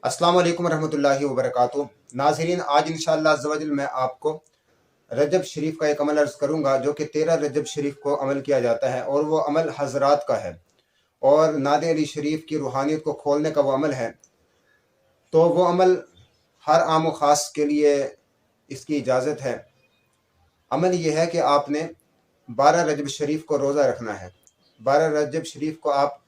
अस्सलाम वालेकुम रहमतुल्लाहि व बरकातुहू। नाज़रीन, आज इंशाअल्लाह अज़्ज़ व जल मैं आपको रजब शरीफ का एक अमल अर्ज़ करूँगा जो कि 13 रजब शरीफ को अमल किया जाता है, और वो अमल हज़रात का है और नादे अली शरीफ की रूहानियत को खोलने का वो अमल है। तो वो अमल हर आम व ख़ास के लिए इसकी इजाज़त है। अमल ये है कि आपने 12 रजब शरीफ को रोज़ा रखना है। 12 रजब शरीफ को आप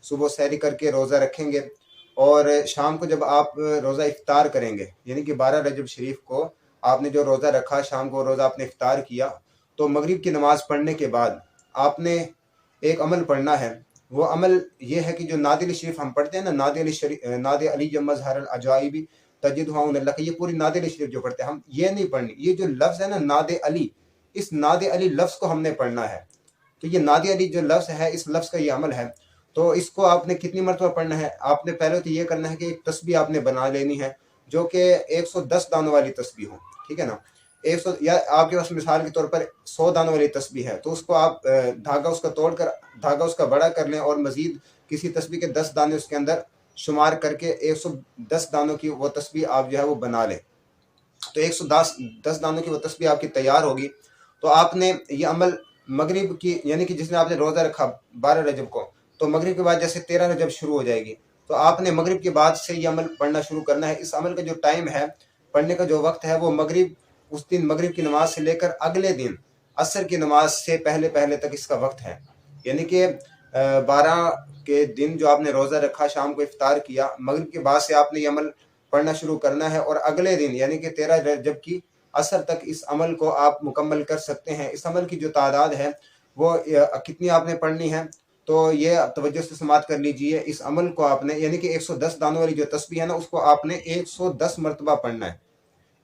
सुबह सहरी करके रोज़ा रखेंगे और शाम को जब आप रोज़ा इफ्तार करेंगे, यानी कि 12 रजब शरीफ को आपने जो रोज़ा रखा, शाम को रोज़ा आपने इफ्तार किया, तो मगरिब की नमाज़ पढ़ने के बाद आपने एक अमल पढ़ना है। वो अमल ये है कि जो नादे अली शरीफ हम पढ़ते हैं ना, नादे अली जब मज़हर अजाइबी तजिदुहा अल्लाह का, ये पूरी नादे अली शरीफ जो पढ़ते हैं हम, ये नहीं पढ़नी। ये जो लफ्ज़ है ना नादे अली, इस नादे अली लफ्ज़ को हमने पढ़ना है। तो ये नादे अली जो लफ्ज़ है, इस लफ्ज़ का ये अमल है। तो इसको आपने कितनी मरतबा पढ़ना है? आपने पहले तो ये करना है कि एक तस्बीह आपने बना लेनी है जो कि 110 दानों वाली तस्बीह हो, ठीक है ना। 100 या आपके पास मिसाल के तौर पर 100 दानों वाली तस्बीह है, तो उसको आप धागा उसका तोड़कर धागा उसका बड़ा कर लें और मज़ीद किसी तस्बीह के 10 दाने उसके अंदर शुमार करके 110 दानों की वो तस्बीह आप जो है वो बना लें। तो 110 दानों की वो तस्बीह आपकी तैयार होगी। तो आपने ये अमल मगरिब की, यानी कि जिसने आपने रोज़ा रखा 12 रजब को, तो मगरिब के बाद जैसे 13 रजब शुरू हो जाएगी, तो आपने मगरिब के बाद से ये अमल पढ़ना शुरू करना है। इस अमल का जो टाइम है, पढ़ने का जो वक्त है, वो मगरिब, उस दिन मगरिब की नमाज से लेकर अगले दिन असर की नमाज से पहले पहले तक इसका वक्त है। यानी कि 12 के दिन जो आपने रोज़ा रखा, शाम को इफ्तार किया, मगरिब के बाद से आपने ये अमल पढ़ना शुरू करना है और अगले दिन यानी कि 13 रजब की असर तक इस अमल को आप मुकम्मल कर सकते हैं। इस अमल की जो तादाद है वो कितनी आपने पढ़नी है, तो ये तवज्जो से समाअत कर लीजिए। इस अमल को आपने, यानी कि 110 दानों वाली जो तस्बीह है ना, उसको आपने 110 मरतबा पढ़ना है।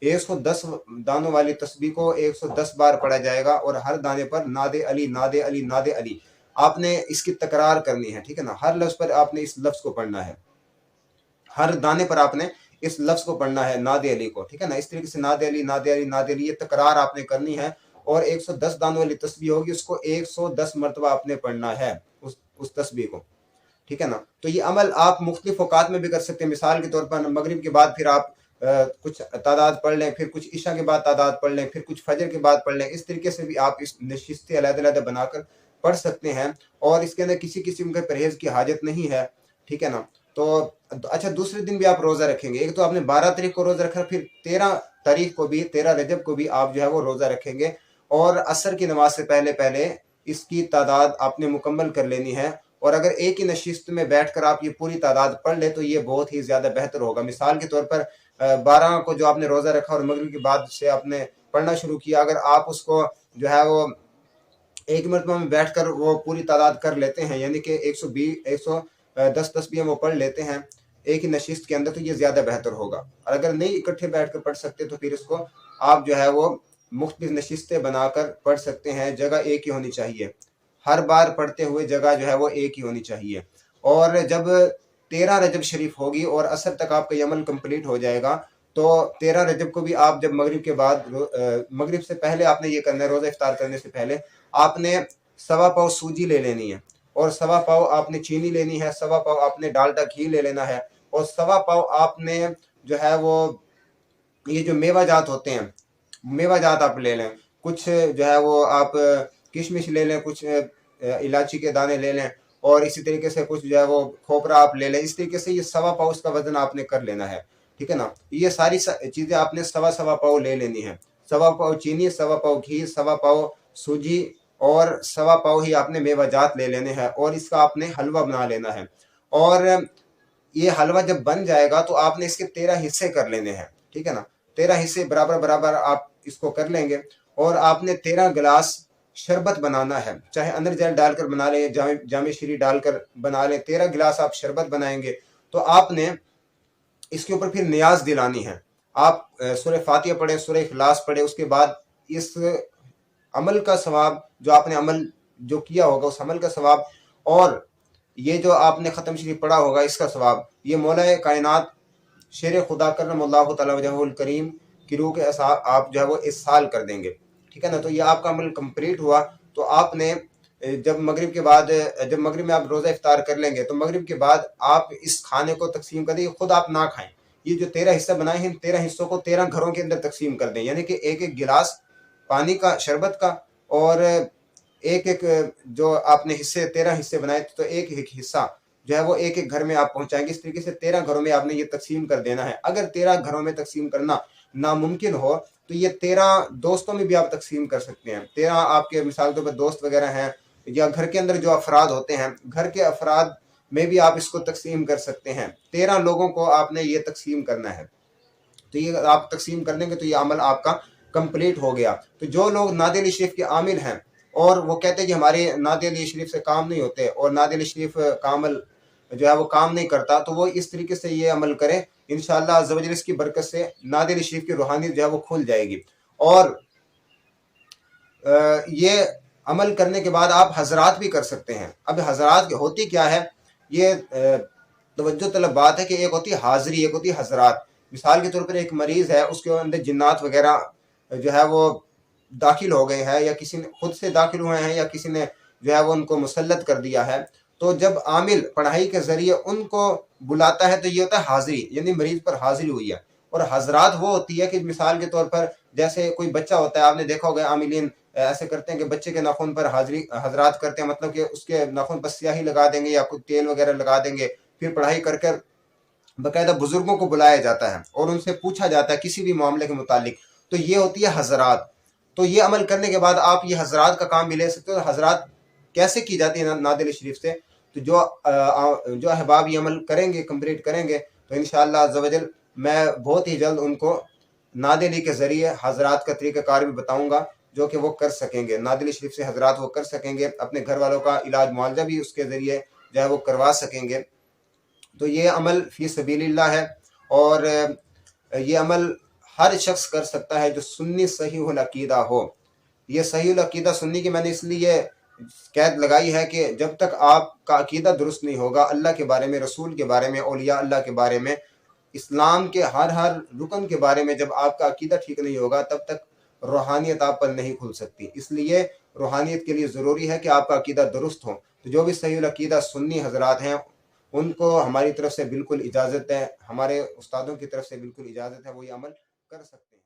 110 दानों वाली तस्बीह को 110 बार पढ़ा जाएगा और हर दाने पर नादे अली नादे अली नादे अली आपने इसकी तकरार करनी है, ठीक है ना। हर लफ्ज़ पर आपने इस लफ्ज़ को पढ़ना है, हर दाने पर आपने इस लफ्ज़ को पढ़ना है, नादे अली को, ठीक है ना। इस तरीके से नादे अली नादे अली नादे अली, ये तकरार आपने करनी है और 110 दानों वाली तस्बीह होगी, उसको 110 मरतबा आपने पढ़ना है उस तस्बीह को, ठीक है ना। तो ये अमल आप मुख्तलिफ औकात में भी कर सकते हैं। मिसाल के तौर पर मगरिब के बाद फिर आप कुछ तादाद पढ़ लें, फिर कुछ इशा के बाद तादाद पढ़ लें, फिर कुछ फजर के बाद पढ़ लें। इस तरीके से भी आप इस नशिस्तें अलग-अलग बनाकर पढ़ सकते हैं और इसके अंदर किसी किस्म के परहेज़ की हाजत नहीं है, ठीक है ना। तो अच्छा, दूसरे दिन भी आप रोज़ा रखेंगे। एक तो आपने 12 तारीख को रोज़ा रखा, फिर 13 तारीख को भी, 13 रजब को भी आप जो है वो रोज़ा रखेंगे और असर की नमाज से पहले पहले इसकी तादाद आपने मुकम्मल कर लेनी है। और अगर एक ही नशिस्त में बैठकर आप ये पूरी तादाद पढ़ ले तो ये बहुत ही ज़्यादा बेहतर होगा। मिसाल के तौर पर 12 को जो आपने रोज़ा रखा और मगरिब के बाद से आपने पढ़ना शुरू किया, अगर आप उसको जो है वो एक मरतबा में बैठकर वो पूरी तादाद कर लेते हैं, यानी कि 110 तस्बीहें वो पढ़ लेते हैं एक ही नशिस्त के अंदर, तो ये ज़्यादा बेहतर होगा। और अगर नहीं इकट्ठे बैठकर पढ़ सकते तो फिर इसको आप जो है वो मुख्तलिफ नशिस्तें बनाकर पढ़ सकते हैं। जगह एक ही होनी चाहिए, हर बार पढ़ते हुए जगह जो है वो एक ही होनी चाहिए। और जब 13 रजब शरीफ होगी और असर तक आपका ये अमल कंप्लीट हो जाएगा, तो 13 रजब को भी आप जब मगरिब के बाद मगरिब से पहले आपने ये करना है, रोज़ा इफ्तार करने से पहले आपने सवा पाव सूजी ले लेनी है और सवा पाव आपने चीनी लेनी है, सवा पाव आपने डालडा घी ले लेना है और सवा पाव आपने जो है वो ये जो मेवा जात होते हैं, मेवा जात आप ले लें। कुछ जो है वो आप किशमिश ले लें, कुछ इलायची के दाने ले लें और इसी तरीके से कुछ जो है वो खोपरा आप ले लें। इस तरीके से ये सवा पाव उसका वजन आपने कर लेना है, ठीक है ना। ये सारी चीज़ें आपने सवा सवा पाव ले लेनी है। सवा पाव चीनी, सवा पाव घी, सवा पाव सूजी और सवा पाव ही आपने मेवा जात ले लेने हैं और इसका आपने हलवा बना लेना है। और ये हलवा जब बन जाएगा तो आपने इसके 13 हिस्से कर लेने हैं, ठीक है ना। 13 हिस्से बराबर बराबर आप इसको कर लेंगे और आपने 13 गिलास शरबत बनाना है, चाहे अंदर जेल डालकर बना लें, जामे शीरी डालकर बना लें। 13 गिलास आप शरबत बनाएंगे तो आपने इसके ऊपर फिर नियाज दिलानी है। आप सूरह फातिहा पढ़े, सूरह इखलास पढ़े, उसके बाद इस अमल का सवाब जो आपने अमल जो किया होगा उस अमल का सवाब और ये जो आपने ख़त्म शरीफ पढ़ा होगा इसका सवाब, ये मौला कायनात शेर खुदा करमल्लाहु तआला वजहुल करीम की रूह के आप जो है वो इस साल कर देंगे, ठीक है ना। तो ये आपका अमल कंप्लीट हुआ। तो आपने जब मगरिब के बाद, जब मगरिब में आप रोज़ा इफ्तार कर लेंगे तो मगरिब के बाद आप इस खाने को तकसीम कर देंगे, खुद आप ना खाएं, یہ جو 13 حصہ بنائے ہیں، 13 حصوں کو 13 گھروں کے اندر تقسیم کر دیں، یعنی کہ ایک ایک گلاس پانی کا، شربت کا، اور ایک ایک جو آپ نے حصے 13 حصے بنائے تو ایک ایک حصہ جو ہے وہ ایک ایک گھر میں آپ پہنچائیں گے۔ اس طریقے سے 13 گھروں میں آپ نے یہ تقسیم کر دینا ہے۔ اگر 13 گھروں میں تقسیم کرنا ناممکن ہو تو یہ 13 دوستوں میں بھی آپ تقسیم کر سکتے ہیں۔ 13 آپ کے مثال طور پر دوست وغیرہ ہیں، یا گھر کے اندر جو افراد ہوتے ہیں، گھر کے افراد میں بھی آپ اس کو تقسیم کر سکتے ہیں۔ 13 لوگوں کو آپ نے یہ تقسیم کرنا ہے، تو یہ آپ تقسیم کر دیں گے تو یہ عمل آپ کا کمپلیٹ ہو گیا۔ تو جو لوگ نعت علی شریف کے عامل ہیں اور وہ کہتے ہیں کہ ہمارے نعت علی شریف سے کام نہیں ہوتے اور نعت علی شریف کا عمل جو ہے وہ کام نہیں کرتا، تو وہ اس طریقے سے یہ عمل کریں، انشاءاللہ عز و جل اس کی برکت سے نعت علی شریف کی روحانیت جو ہے وہ کھل جائے گی۔ اور یہ عمل کرنے کے بعد آپ حضرات بھی کر سکتے ہیں۔ اب حضرات ہوتی کیا ہے، یہ توجہ طلب بات ہے کہ ایک ہوتی ہے حاضری، ایک ہوتی ہے حضرات۔ مثال کے طور پر ایک مریض ہے، اس کے اندر جنات وغیرہ جو ہے وہ داخل ہو گئے ہیں، یا کسی نے خود سے داخل ہوئے ہیں، یا کسی نے جو ہے وہ ان کو مسلط کر دیا ہے، تو جب عامل پڑھائی کے ذریعے ان کو بلاتا ہے تو یہ ہوتا ہے حاضری، یعنی مریض پر حاضری ہوئی ہے۔ اور حضرات وہ ہوتی ہے کہ مثال کے طور پر جیسے کوئی بچہ ہوتا ہے، آپ نے دیکھا ہوگا عاملین ایسے کرتے ہیں کہ بچے کے ناخن پر حاضری حضرات کرتے ہیں، مطلب کہ اس کے ناخن پر سیاہی لگا دیں گے یا کوئی تیل وغیرہ لگا دیں گے، پھر پڑھائی کر کر باقاعدہ بزرگوں کو بلایا جاتا ہے اور ان سے پوچھا جاتا ہے کسی بھی معاملے کے متعلق، تو یہ ہوتی ہے حضرات۔ تو یہ عمل کرنے کے بعد آپ یہ حضرات کا کام بھی لے سکتے ہو۔ حضرات کیسے کی جاتی ہے نعت علی شریف سے؟ تو جو احباب یہ عمل کریں گے، کمپلیٹ کریں گے، تو انشاءاللہ عز و جل میں بہت ہی جلد ان کو نعت علی کے ذریعے حضرات کا طریقہ کار بھی بتاؤں گا، جو کہ وہ کر سکیں گے۔ نعت علی شریف سے حضرات وہ کر سکیں گے، اپنے گھر والوں کا علاج معالجہ بھی اس کے ذریعے جو ہے وہ کروا سکیں گے۔ تو یہ عمل فی سبیل اللہ ہے، اور یہ عمل ہر شخص کر سکتا ہے جو سنی صحیح العقیدہ ہو۔ یہ صحیح العقیدہ سنی کی میں نے اس لیے قید لگائی ہے کہ جب تک آپ کا عقیدہ درست نہیں ہوگا اللہ کے بارے میں، رسول کے بارے میں، اولیاء اللہ کے بارے میں، اسلام کے ہر رکن کے بارے میں جب آپ کا عقیدہ ٹھیک نہیں ہوگا، تب تک روحانیت آپ پر نہیں کھل سکتی۔ اس لیے روحانیت کے لیے ضروری ہے کہ آپ کا عقیدہ درست ہو۔ تو جو بھی صحیح العقیدہ سنی حضرات ہیں ان کو ہماری طرف سے بالکل اجازت ہے، ہمارے استادوں کی طرف سے بالکل اجازت ہے، وہ یہ عمل کر سکتے ہیں۔